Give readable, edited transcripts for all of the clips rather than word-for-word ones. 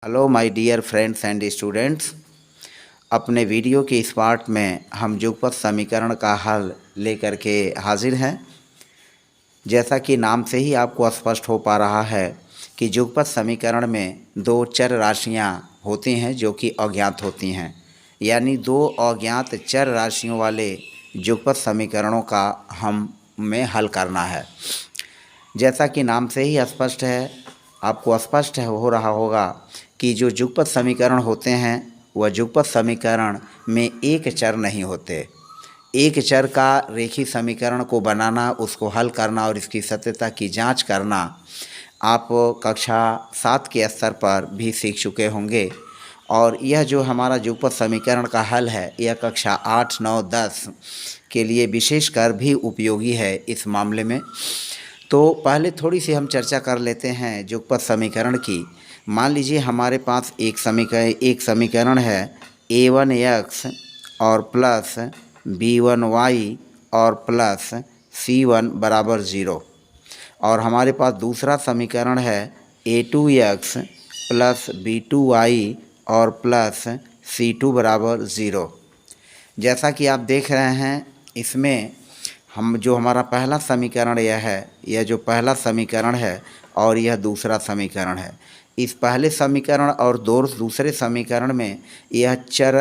Hello my dear friends and students. अपने video के इस पार्ट में हम युगपत समीकरण का हल लेकर के हाजिर हैं। जैसा कि नाम से ही आपको स्पष्ट हो पा रहा है कि युगपत समीकरण में दो चर राशियां होती हैं जो कि अज्ञात होती हैं, यानी दो अज्ञात चर राशियों वाले युगपत समीकरणों का हमें हल करना है। जैसा कि नाम से ही स्पष्ट है, आपको स्पष्ट हो रहा होगा कि जो युगपत समीकरण होते हैं वह युगपत समीकरण में एक चर नहीं होते। एक चर का रेखीय समीकरण को बनाना, उसको हल करना और इसकी सत्यता की जांच करना आप कक्षा 7 के स्तर पर भी सीख चुके होंगे। और यह जो हमारा युगपत समीकरण का हल है यह कक्षा 8, 9, 10 के लिए विशेषकर भी उपयोगी है इस मामले में। तो पहले थोड़ी सी हम चर्चा कर लेते हैं युगपत समीकरण की। मान लीजिए हमारे पास एक समीकरण है a1x और प्लस b1y और प्लस c1 बराबर 0, और हमारे पास दूसरा समीकरण है a2x प्लस b2y और प्लस c2 बराबर 0। जैसा कि आप देख रहे हैं, इसमें हमारा पहला समीकरण यह जो पहला समीकरण है और यह दूसरा समीकरण है। इस पहले समीकरण और दूसरे समीकरण में यह चर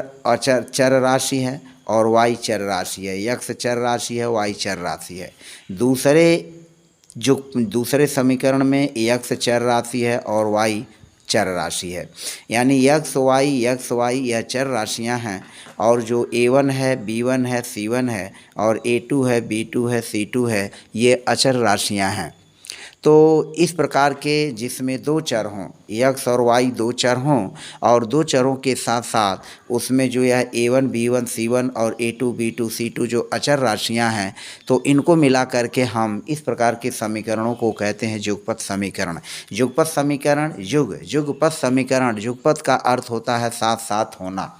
राशि है और y चर राशि है, x चर राशि है, y चर राशि है। दूसरे समीकरण में x चर राशि है और y चर राशि है, यानी x y यह चर राशियां हैं। और जो a1 है, b1 है, c1 है और a2 है, b2 है, c2 है, ये अचर राशियां हैं। तो इस प्रकार के जिसमें दो चर हों, x और y दो चर हों और दो चरों के साथ साथ उसमें जो यह a1 b1 c1 और a2 b2 c2 जो अचर राशियां हैं, तो इनको मिला करके हम इस प्रकार के समीकरणों को कहते हैं युगपत समीकरण। युगपत समीकरण युगपत समीकरण, युगपत का अर्थ होता है साथ साथ होना।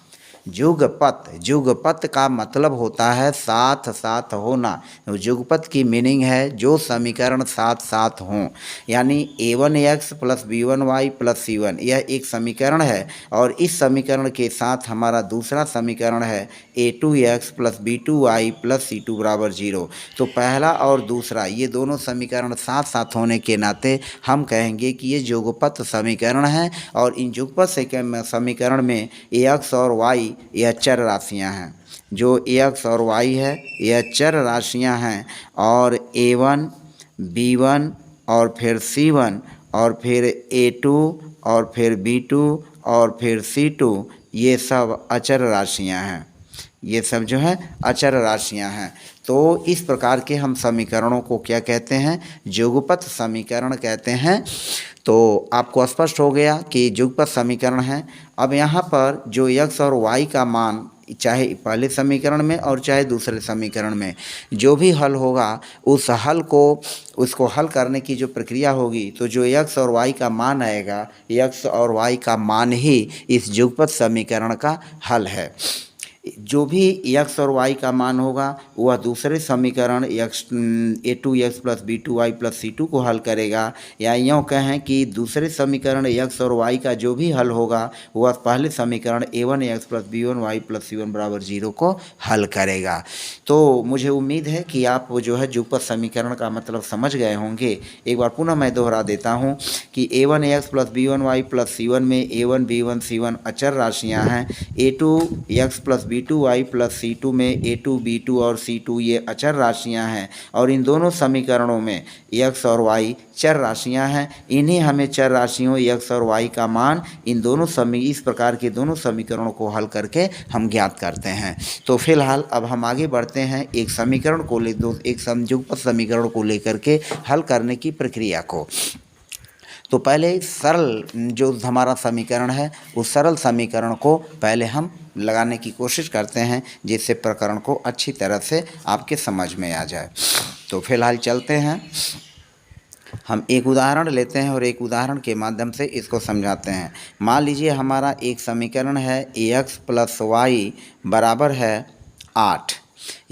युगपत का मतलब होता है साथ साथ होना। युगपत की मीनिंग है जो समीकरण साथ साथ हों, यानी a1x plus b1y plus c1 यह एक समीकरण है और इस समीकरण के साथ हमारा दूसरा समीकरण है a2x plus b2y plus c2 बराबर 0। तो पहला और दूसरा ये दोनों समीकरण साथ साथ होने के नाते हम कहेंगे कि ये युगपत समीकरण है। और इन युगपत समीकरण में x और y यह चर राशियां हैं। जो x और y है यह चर राशियां हैं और a1 b1 और फिर c1 और फिर a2 और फिर b2 और फिर c2 ये सब अचर राशियां हैं। ये सब जो है अचर राशियां हैं। तो इस प्रकार के हम समीकरणों को क्या कहते हैं? युगपत समीकरण कहते हैं। तो आपको स्पष्ट हो गया कि युगपत समीकरण है। अब यहाँ पर जो x और y का मान चाहे पहले समीकरण में और चाहे दूसरे समीकरण में जो भी हल होगा, उस हल को उसको हल करने की जो प्रक्रिया होगी, तो जो x और y का मान आएगा, x और y का मान ही इस युगपत समीकरण का हल है। जो भी x और y का मान होगा वह दूसरे समीकरण a2x plus b2y plus c2 को हल करेगा, या यूँ कहें कि दूसरे समीकरण x और y का जो भी हल होगा वह पहले समीकरण a1x plus b1y plus c1 बराबर 0 को हल करेगा। तो मुझे उम्मीद है कि आप जो है युगपत समीकरण का मतलब समझ गए होंगे। एक बार पुनः मैं दोहरा देता हूँ कि a1x plus b1y plus c1 में a1 b1 c1 अचर राशियाँ हैं। a2x plus b2y plus c2 में a2 b2 और c2 ये अचर राशियां हैं। और इन दोनों समीकरणों में x और y चर राशियां हैं। इन्हीं हमें चर राशियों x और y का मान इन दोनों इस प्रकार के दोनों समीकरणों को हल करके हम ज्ञात करते हैं। तो फिलहाल अब हम आगे बढ़ते हैं एक समीकरण को एक युगपत समीकरण को लेकर के हल करने की प्रक्रिया को। तो पहले सरल जो हमारा समीकरण है उस सरल समीकरण को पहले हम लगाने की कोशिश करते हैं, जिससे प्रकरण को अच्छी तरह से आपके समझ में आ जाए। तो फिलहाल चलते हैं, हम एक उदाहरण लेते हैं और एक उदाहरण के माध्यम से इसको समझाते हैं। मान लीजिए हमारा एक समीकरण है ax प्लस वाई बराबर है 8।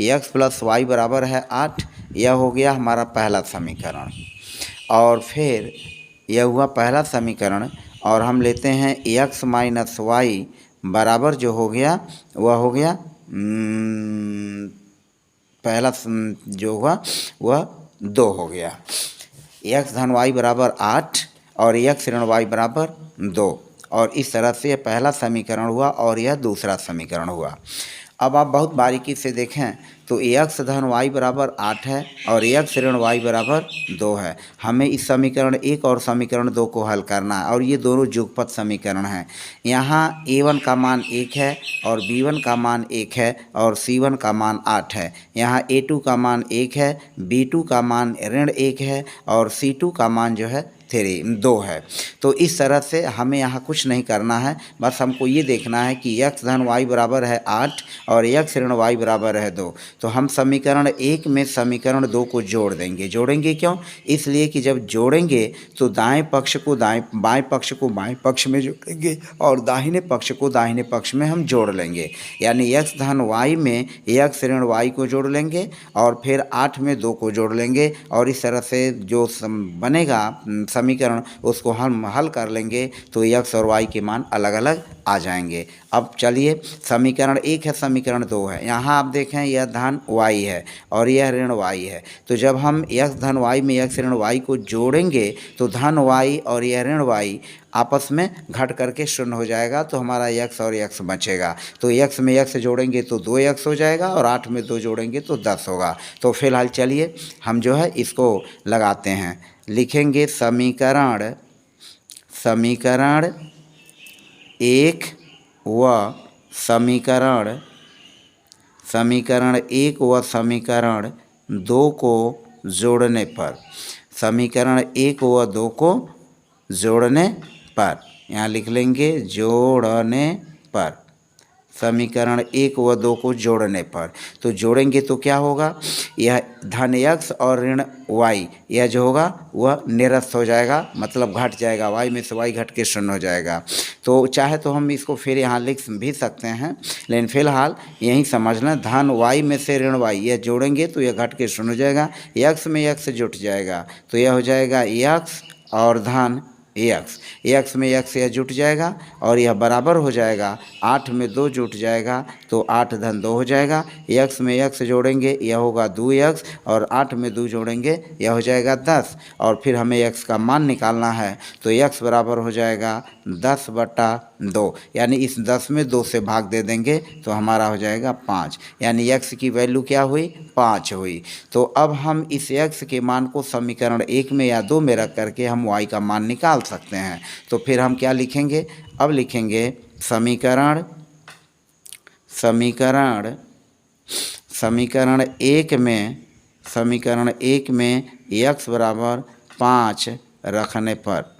x प्लस वाई बराबर है 8, यह हो गया हमारा पहला समीकरण। और फिर यह हुआ पहला समीकरण। और हम लेते हैं x माइनस वाई बराबर जो हो गया वह हो गया पहला जो हुआ वह 2 हो गया। x धन y बराबर 8 और x ऋण y बराबर 2, और इस तरह से यह पहला समीकरण हुआ और यह दूसरा समीकरण हुआ। अब आप बहुत बारीकी से देखें तो x धन y बराबर 8 है और x ऋण y बराबर 2 है। हमें इस समीकरण 1 और समीकरण 2 को हल करना है और ये दोनों युगपत समीकरण हैं। यहाँ a1 का मान 1 है और b1 का मान 1 है और c1 का मान 8 है। यहाँ a2 का मान 1 है, b2 का मान ऋण 1 है और c2 का मान जो है 2 है। तो इस तरह से हमें यहाँ कुछ नहीं करना है, बस हमको ये देखना है कि x धन y बराबर है 8 और x ऋण y बराबर है 2। तो हम समीकरण 1 में समीकरण 2 को जोड़ देंगे। जोड़ेंगे क्यों? इसलिए कि जब जोड़ेंगे तो दाएं पक्ष को बाएं पक्ष को बाएं पक्ष में जोड़ेंगे और दाहिने पक्ष को दाहिने पक्ष में हम जोड़ लेंगे। यानी x धन y में x ऋण y को जोड़ लेंगे और फिर 8 में 2 को जोड़ लेंगे और इस तरह से जो बनेगा समीकरण उसको हम हल कर लेंगे तो x और y के मान अलग अलग आ जाएंगे। अब चलिए, समीकरण 1 है, समीकरण 2 है। यहाँ आप देखें यह धन y है और यह ऋण y है। तो जब हम x धन y में x ऋण y को जोड़ेंगे तो धन y और यह ऋण y आपस में घट करके शून्य हो जाएगा, तो हमारा x और x बचेगा। तो x में x जोड़ेंगे तो 2x हो जाएगा और 8 में 2 जोड़ेंगे तो 10 होगा। तो फिलहाल चलिए हम जो है इसको लगाते हैं। लिखेंगे समीकरण 1 व समीकरण 1 व समीकरण 2 को जोड़ने पर, समीकरण 1 व 2 को जोड़ने पर, यहाँ लिख लेंगे जोड़ने पर, समीकरण 1 व 2 को जोड़ने पर। तो जोड़ेंगे तो क्या होगा, यह धन x और ऋण y यह जो होगा वह निरस्त हो जाएगा, मतलब घट जाएगा, y में से y घट के शून्य हो जाएगा। तो चाहे तो हम इसको फिर यहाँ लिख भी सकते हैं, लेकिन फिलहाल यही समझना, धन y में से ऋण y यह जोड़ेंगे तो यह घट के शून्य हो जाएगा, x में x जुट जाएगा तो यह हो जाएगा x और धन x में x यह जुट जाएगा और यह बराबर हो जाएगा 8 में 2 जुट जाएगा तो 8 धन 2 हो जाएगा। x में x जोड़ेंगे यह होगा 2x और 8 में 2 जोड़ेंगे यह हो जाएगा 10, और फिर हमें x का मान निकालना है तो x बराबर हो जाएगा 10/2, यानी इस 10 में 2 से भाग दे देंगे तो हमारा हो जाएगा 5, यानी x की वैल्यू क्या हुई, 5 हुई। तो अब हम इस x के मान को समीकरण 1 में या 2 में रख करके हम y का मान निकाल सकते हैं। तो फिर हम क्या लिखेंगे, अब लिखेंगे समीकरण 1 में x बराबर 5 रखने पर,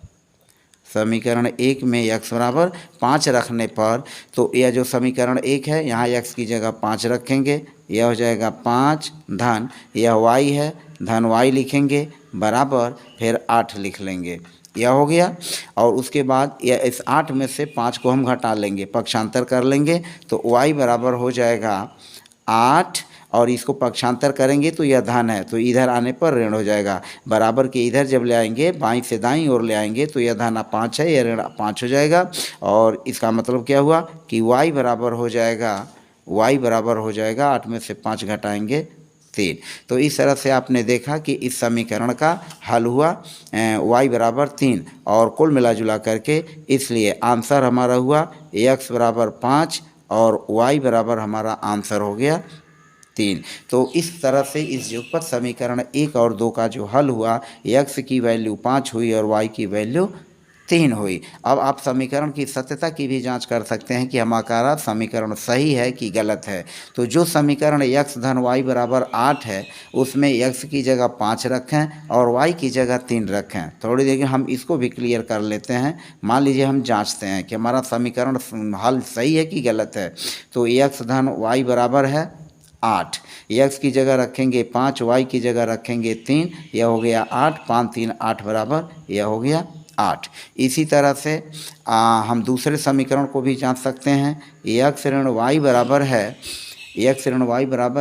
समीकरण 1 में x बराबर 5 रखने पर, तो यह जो समीकरण 1 है यहाँ x की जगह 5 रखेंगे, यह हो जाएगा 5 धन, यह y है, धन y लिखेंगे बराबर फिर 8 लिख लेंगे, यह हो गया। और उसके बाद यह इस 8 में से 5 को हम घटा लेंगे, पक्षांतर कर लेंगे तो y बराबर हो जाएगा 8, और इसको पक्षांतर करेंगे तो यह धन है तो इधर आने पर ऋण हो जाएगा, बराबर के इधर जब ले आएंगे बाईं से दाईं ओर ले आएंगे तो यह धन 5 है, यह ऋण 5 हो जाएगा। और इसका मतलब क्या हुआ कि y बराबर हो जाएगा 8 में से 5 घटाएंगे 3। तो इस तरह से आपने देखा कि इस समीकरण का हल हुआ y बराबर 3, और कुल मिला जुला करके इसलिए आंसर हमारा हुआ x बराबर 5 और y बराबर हमारा आंसर हो गया 3। तो इस तरह से इस युगपत समीकरण 1 और 2 का जो हल हुआ, x की वैल्यू 5 हुई और y की वैल्यू 3 हुई। अब आप समीकरण की सत्यता की भी जांच कर सकते हैं कि हमारा समीकरण सही है कि गलत है। तो जो समीकरण x धन y बराबर 8 है उसमें x की जगह 5 रखें और y की जगह 3 रखें। थोड़ी देर हम इसको भी क्लियर कर लेते हैं। मान लीजिए हम जांचते हैं कि हमारा समीकरण हल सही है कि गलत है। तो x धन y बराबर है 8, x की जगह रखेंगे 5, y की जगह रखेंगे 3, यह हो गया 8, 5 3 8 बराबर यह हो गया 8। इसी तरह से हम दूसरे समीकरण को भी जांच सकते हैं। x ऋण y बराबर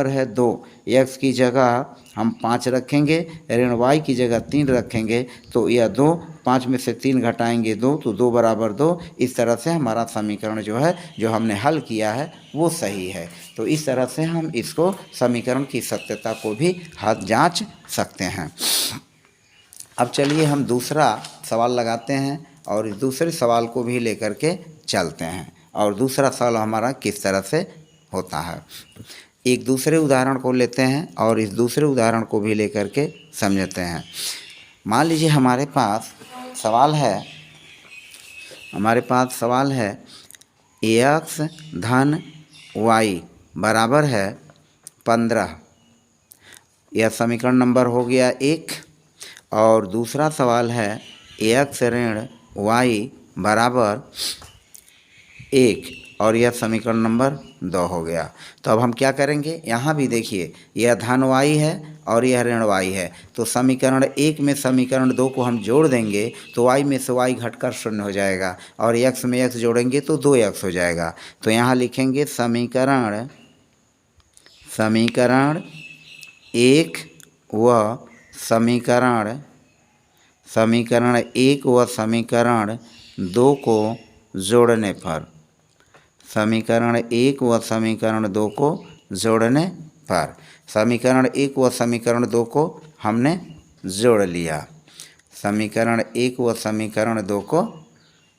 है 2, x की जगह हम 5 रखेंगे, ऋण y की जगह 3 रखेंगे तो यह 2 5 में से 3 घटाएंगे 2 तो 2 बराबर 2। इस तरह से हमारा समीकरण जो है जो हमने हल किया है वो सही है। तो इस तरह से हम इसको समीकरण की सत्यता को भी जांच सकते हैं। अब चलिए हम दूसरा सवाल लगाते हैं और इस दूसरे सवाल को भी लेकर के चलते हैं। और दूसरा सवाल हमारा किस तरह से होता है, एक दूसरे उदाहरण को लेते हैं और इस दूसरे उदाहरण को भी लेकर के समझते हैं। मान लीजिए हमारे पास सवाल है एक्स धन वाई बराबर है 15। यह समीकरण नंबर हो गया 1। और दूसरा सवाल है एक्स ऋण वाई बराबर 1 और यह समीकरण नंबर 2 हो गया। तो अब हम क्या करेंगे, यहाँ भी देखिए यह धन वाई है और यह ऋण वाई है। तो समीकरण 1 में समीकरण 2 को हम जोड़ देंगे तो वाई में से वाई घटकर 0 हो जाएगा और एक्स में एक्स जोड़ेंगे तो 2x हो जाएगा। तो यहाँ लिखेंगे समीकरण 1 व समीकरण 1 व समीकरण 2 को जोड़ने पर, समीकरण 1 व समीकरण 2 को जोड़ने पर, समीकरण 1 व समीकरण 2 को हमने जोड़ लिया, समीकरण 1 व समीकरण 2 को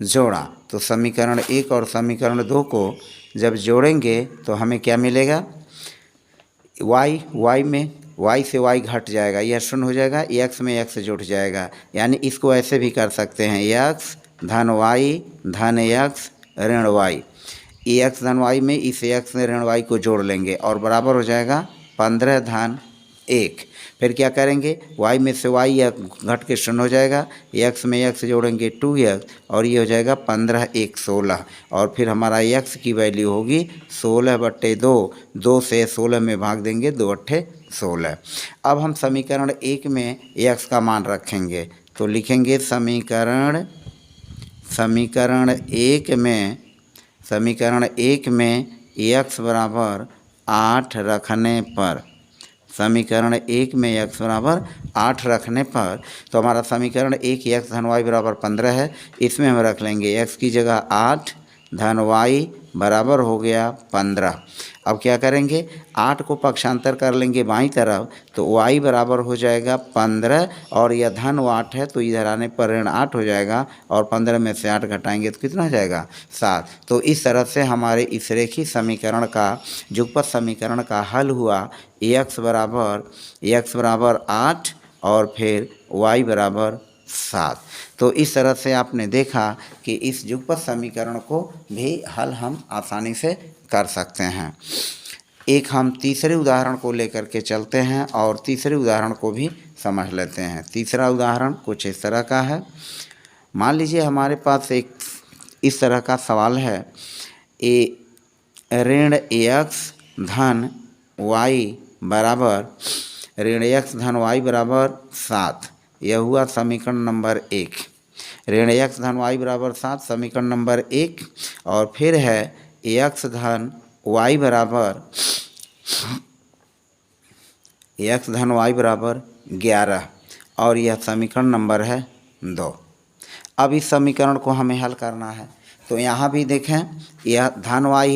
जोड़ा। तो समीकरण 1 और समीकरण 2 को जब जोड़ेंगे तो हमें क्या मिलेगा, वाई में y से y घट जाएगा, यह 0 हो जाएगा, x में x जुड़ जाएगा। यानी इसको ऐसे भी कर सकते हैं x धन y धन x ऋण y, x धन y में इस x ऋण y को जोड़ लेंगे और बराबर हो जाएगा 15 धन 1। फिर क्या करेंगे, y में से y यह घट के 0 हो जाएगा, x में x जोड़ेंगे 2x और ये हो जाएगा 15 1 16। और फिर हमारा x की वैल्यू होगी 16/2, 2 से 16 में भाग देंगे, 2 8 16। अब हम समीकरण 1 में x का मान रखेंगे तो लिखेंगे समीकरण 1 में x बराबर 8 रखने पर, समीकरण 1 में x बराबर 8 रखने पर, तो हमारा समीकरण 1 x धन y बराबर 15 है। इसमें हम रख लेंगे x की जगह 8 धन y बराबर हो गया 15। अब क्या करेंगे, 8 को पक्षांतर कर लेंगे बाईं तरफ तो y बराबर हो जाएगा 15 और यह धन 8 है तो इधर आने पर ऋण 8 हो जाएगा और 15 में से 8 घटाएंगे तो कितना हो जाएगा 7। तो इस तरह से हमारे इस रेखीय समीकरण का युगपत समीकरण का हल हुआ x बराबर 8 और फिर y बराबर 7। तो इस तरह से आपने देखा कि इस युगपत समीकरण को भी हल हम आसानी से कर सकते हैं। एक हम तीसरे उदाहरण को लेकर के चलते हैं और तीसरे उदाहरण को भी समझ लेते हैं। तीसरा उदाहरण कुछ इस तरह का है। मान लीजिए हमारे पास एक इस तरह का सवाल है, ऋण x धन y बराबर बराबर 7। यह हुआ समीकरण नंबर 1। ऋण x धन y बराबर 7 समीकरण नंबर 1। और फिर है x धन y बराबर 11 और यह समीकरण नंबर है 2। अब इस समीकरण को हमें हल करना है। तो यहाँ भी देखें यह धन y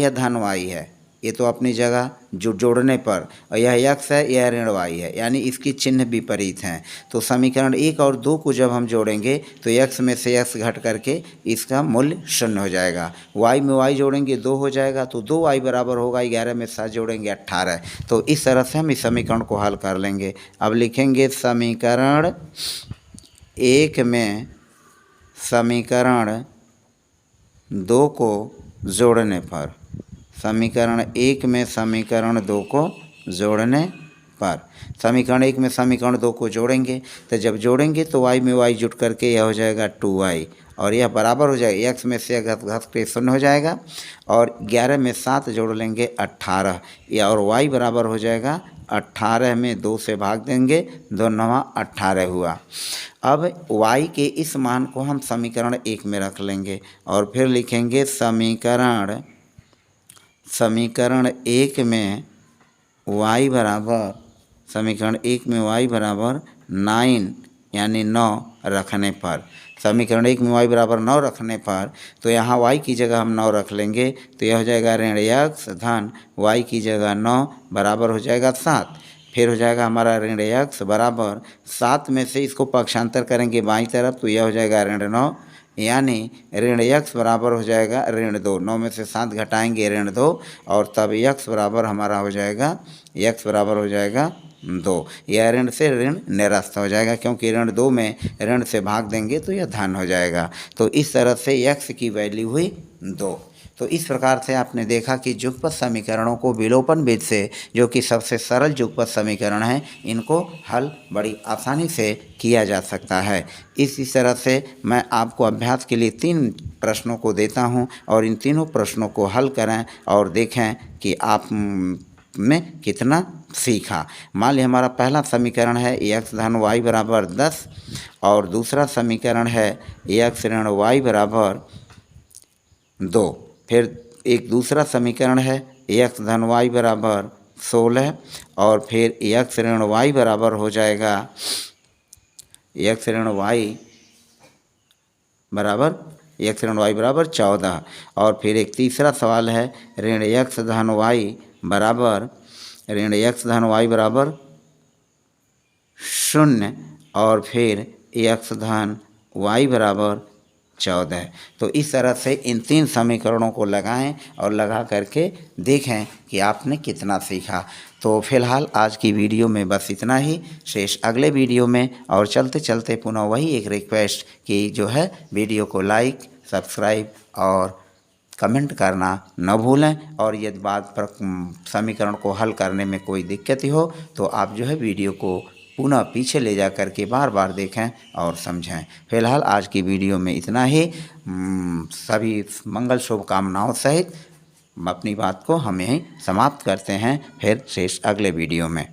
है, ये तो अपनी जगह जोड़ने पर, और यह x है, यह ऋण y है, यानी इसकी चिन्ह विपरीत हैं। तो समीकरण 1 और 2 को जब हम जोड़ेंगे तो x में से x घट करके इसका मूल्य 0 हो जाएगा, y में y जोड़ेंगे 2 हो जाएगा तो 2y बराबर होगा 11 में 7 जोड़ेंगे 18। तो इस तरह से हम इस समीकरण को हल कर लेंगे। अब लिखेंगे समीकरण 1 में समीकरण 2 को जोड़ने पर, समीकरण 1 में समीकरण 2 को जोड़ने पर, समीकरण 1 में समीकरण 2 को जोड़ेंगे तो जब जोड़ेंगे तो y में y जुट करके यह हो जाएगा 2y और यह बराबर हो जाएगा, x में से घट के 0 हो जाएगा और 11 में 7 जोड़ लेंगे 18 या और y बराबर हो जाएगा 18 में 2 से भाग देंगे, 2 9 18 हुआ। अब y के इस मान को हम समीकरण 1 में रख लेंगे और फिर लिखेंगे समीकरण 1 में y बराबर, समीकरण 1 में y बराबर 9 यानी 9 रखने पर, समीकरण 1 में y बराबर 9 रखने पर तो यहाँ y की जगह हम 9 रख लेंगे, तो यह हो जाएगा ऋण x धन y की जगह 9 बराबर हो जाएगा 7। फिर हो जाएगा हमारा ऋण x बराबर 7 में से इसको पक्षांतर करेंगे बाईं तरफ, तो यह हो जाएगा ऋण 9, यानी ऋण x बराबर हो जाएगा ऋण 2। 9 में से 7 घटाएंगे ऋण 2, और तब x बराबर हमारा हो जाएगा, x बराबर हो जाएगा 2। यह ऋण से ऋण निरस्त हो जाएगा, क्योंकि ऋण 2 में ऋण से भाग देंगे तो यह धन हो जाएगा। तो इस तरह से x की वैल्यू हुई 2। तो इस प्रकार से आपने देखा कि युगपत समीकरणों को विलोपन विधि से, जो कि सबसे सरल युगपत समीकरण है, इनको हल बड़ी आसानी से किया जा सकता है। इसी तरह से मैं आपको अभ्यास के लिए 3 प्रश्नों को देता हूं, और इन तीनों प्रश्नों को हल करें और देखें कि आप में कितना सीखा। मान लीजिए हमारा पहला समीकरण है x धन y बराबर 10, और दूसरा समीकरण है x ऋण y बराबर 2। फिर एक दूसरा समीकरण है x धन y बराबर 16, और फिर x ऋण y बराबर हो जाएगा x ऋण y बराबर 14। और फिर एक तीसरा सवाल है ऋण x धन y बराबर 0, और फिर x धन y बराबर 14। तो इस तरह से इन 3 समीकरणों को लगाएं और लगा करके देखें कि आपने कितना सीखा। तो फिलहाल आज की वीडियो में बस इतना ही, शेष अगले वीडियो में। और चलते चलते पुनः वही एक रिक्वेस्ट कि जो है वीडियो को लाइक, सब्सक्राइब और कमेंट करना न भूलें। और यदि बात पर समीकरण को हल करने में कोई दिक्कत हो तो आप जो है वीडियो को पुनः पीछे ले जा कर के बार बार देखें और समझें। फिलहाल आज की वीडियो में इतना ही। सभी मंगल शुभकामनाओं सहित अपनी बात को हम यहीं समाप्त करते हैं। फिर शेष अगले वीडियो में।